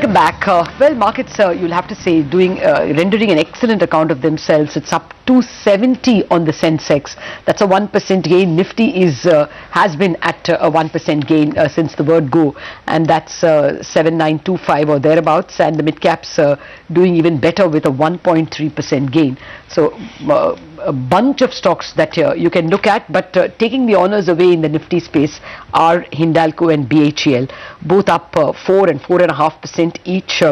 Welcome back. Well, markets, you'll have to say, rendering an excellent account of themselves. It's up 270 on the Sensex. That's a 1% gain. Nifty has been at a 1% gain since the word go, and that's 7925 or thereabouts. And the mid caps doing even better with a 1.3% gain. So a bunch of stocks that you can look at, but taking the honors away in the Nifty space are Hindalco and BHEL, both up 4 and 4.5% each.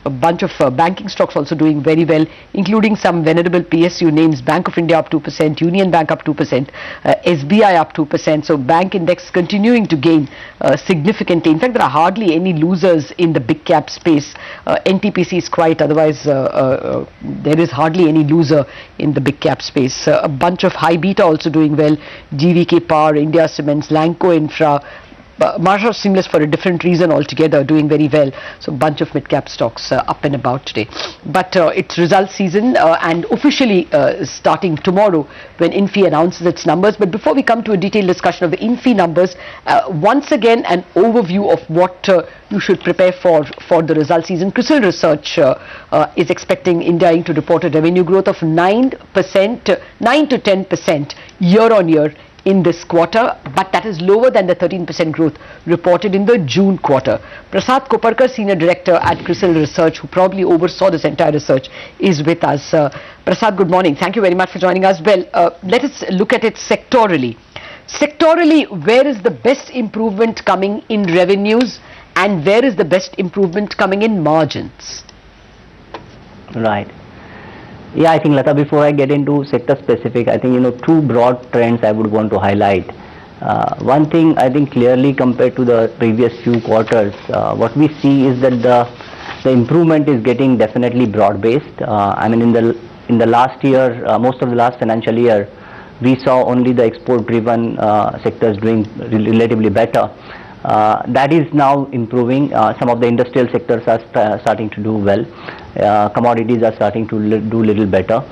A bunch of banking stocks also doing very well, including some venerable PSU names. Bank of India up 2%, Union Bank up 2%, SBI up 2%. So bank index continuing to gain significantly. In fact, there are hardly any losers in the big cap space. NTPC is quiet, otherwise there is hardly any loser in the big cap space. A bunch of high beta also doing well. GVK Power, India Cements, Lanco Infra, Maharashtra Seamless for a different reason altogether, doing very well. So bunch of mid-cap stocks up and about today. But it's result season and officially starting tomorrow when Infy announces its numbers. But before we come to a detailed discussion of the Infy numbers, once again an overview of what you should prepare for the result season. CRISIL Research is expecting India Inc. to report a revenue growth of 9 to 10% year on year in this quarter, but that is lower than the 13% growth reported in the June quarter. Prasad Koparkar, Senior Director at CRISIL Research, who probably oversaw this entire research, is with us. Prasad, good morning. Thank you very much for joining us. Well, let us look at it sectorally. Sectorally, where is the best improvement coming in revenues and where is the best improvement coming in margins? Right. Yeah, I think, Lata, before I get into sector specific, I think, two broad trends I would want to highlight. One thing, I think, clearly compared to the previous few quarters, what we see is that the improvement is getting definitely broad-based. I mean, in the last year, most of the last financial year, we saw only the export-driven sectors doing relatively better. That is now improving. Some of the industrial sectors are starting to do well. Commodities are starting to do a little better.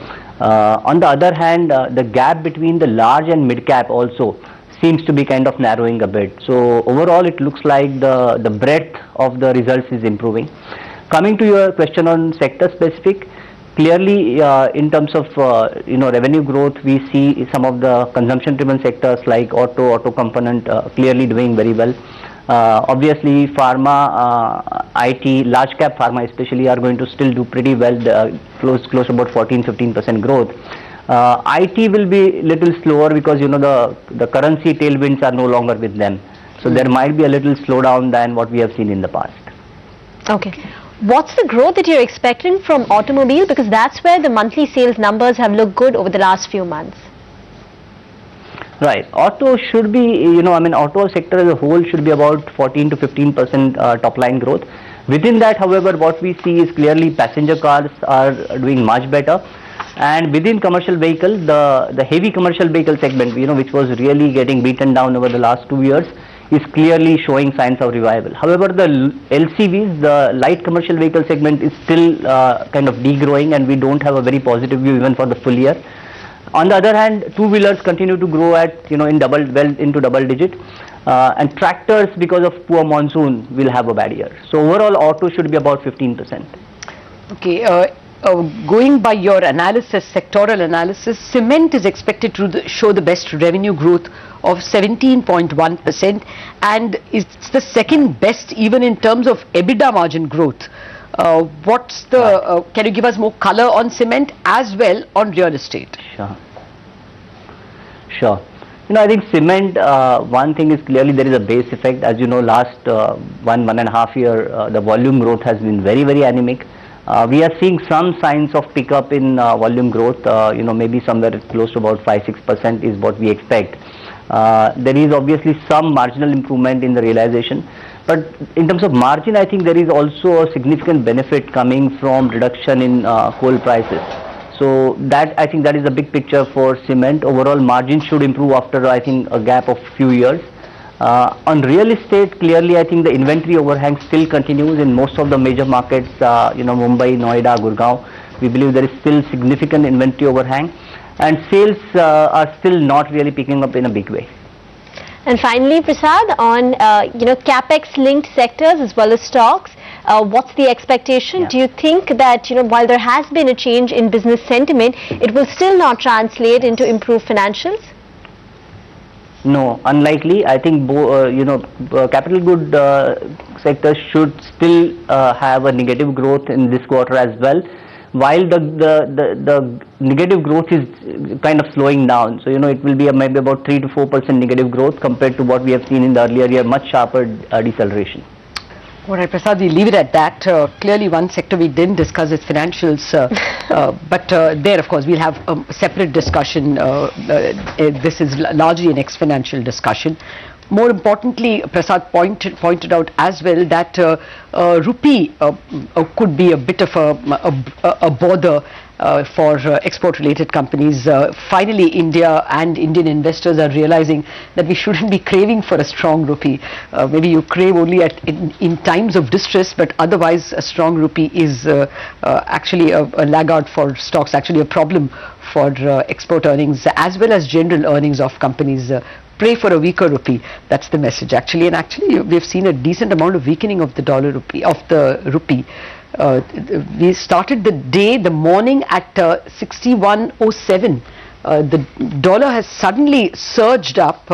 On the other hand, the gap between the large and mid cap also seems to be kind of narrowing a bit. So overall, it looks like the breadth of the results is improving. Coming to your question on sector specific, clearly in terms of revenue growth, we see some of the consumption driven sectors like auto component clearly doing very well. Obviously pharma, IT, large cap pharma especially are going to still do pretty well, close to about 14-15% growth. IT will be little slower because the currency tailwinds are no longer with them. So there might be a little slowdown than what we have seen in the past. Okay. What's the growth that you're expecting from automobile? Because that's where the monthly sales numbers have looked good over the last few months. Right. Auto should be, auto sector as a whole should be about 14 to 15% top line growth. Within that, however, what we see is clearly passenger cars are doing much better. And within commercial vehicle, the heavy commercial vehicle segment, which was really getting beaten down over the last 2 years, is clearly showing signs of revival. However, the LCVs, the light commercial vehicle segment, is still kind of degrowing, and we don't have a very positive view even for the full year. On the other hand, two-wheelers continue to grow at into double digit, and tractors, because of poor monsoon, will have a bad year. So overall, auto should be about 15%. Okay. Going by your analysis, sectoral analysis, cement is expected to show the best revenue growth of 17.1%, and it's the second best even in terms of EBITDA margin growth. What's the? Can you give us more color on cement as well on real estate? Sure. I think cement, one thing is clearly there is a base effect. As you know, last 1.5 year, the volume growth has been very, very anemic. We are seeing some signs of pickup in volume growth, maybe somewhere close to about 5-6% is what we expect. There is obviously some marginal improvement in the realization, but in terms of margin, I think there is also a significant benefit coming from reduction in coal prices. So I think that is the big picture for cement. Overall margin should improve after, I think, a gap of few years. On real estate, clearly I think the inventory overhang still continues in most of the major markets, Mumbai, Noida, Gurgaon. We believe there is still significant inventory overhang, and sales are still not really picking up in a big way. And finally, Prasad, on capex linked sectors as well as stocks, What's the expectation? Yeah. Do you think that, while there has been a change in business sentiment, it will still not translate into improved financials? No, unlikely. I think capital good sectors should still have a negative growth in this quarter as well, while the negative growth is kind of slowing down. So it will be maybe about 3 to 4% negative growth compared to what we have seen in the earlier year, much sharper deceleration. All right, Prasad, we leave it at that. Clearly, one sector we didn't discuss is financials, but there, of course, we'll have a separate discussion. This is largely an ex-financial discussion. More importantly, Prasad pointed out as well that rupee could be a bit of a bother for export-related companies. Finally, India and Indian investors are realizing that we shouldn't be craving for a strong rupee. Maybe you crave only in times of distress, but otherwise a strong rupee is actually a laggard for stocks, actually a problem for export earnings as well as general earnings of companies. Pray for a weaker rupee. That's the message actually, and actually we've seen a decent amount of weakening of the rupee. We started the morning at 61.07. The dollar has suddenly surged up.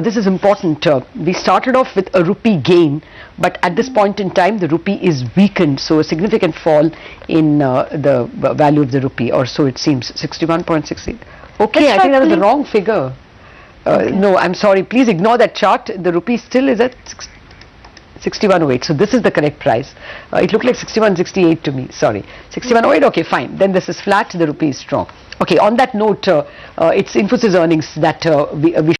This is important. We started off with a rupee gain, but at this point in time the rupee is weakened, so a significant fall in the value of the rupee, or so it seems. 61.68. Okay, I think that was the wrong figure. Okay. No, I'm sorry. Please ignore that chart. The rupee still is at 61.08. So this is the correct price. It looked like 61.68 to me. Sorry. 61.08. Okay, fine. Then this is flat. The rupee is strong. Okay. On that note, it's Infosys earnings that we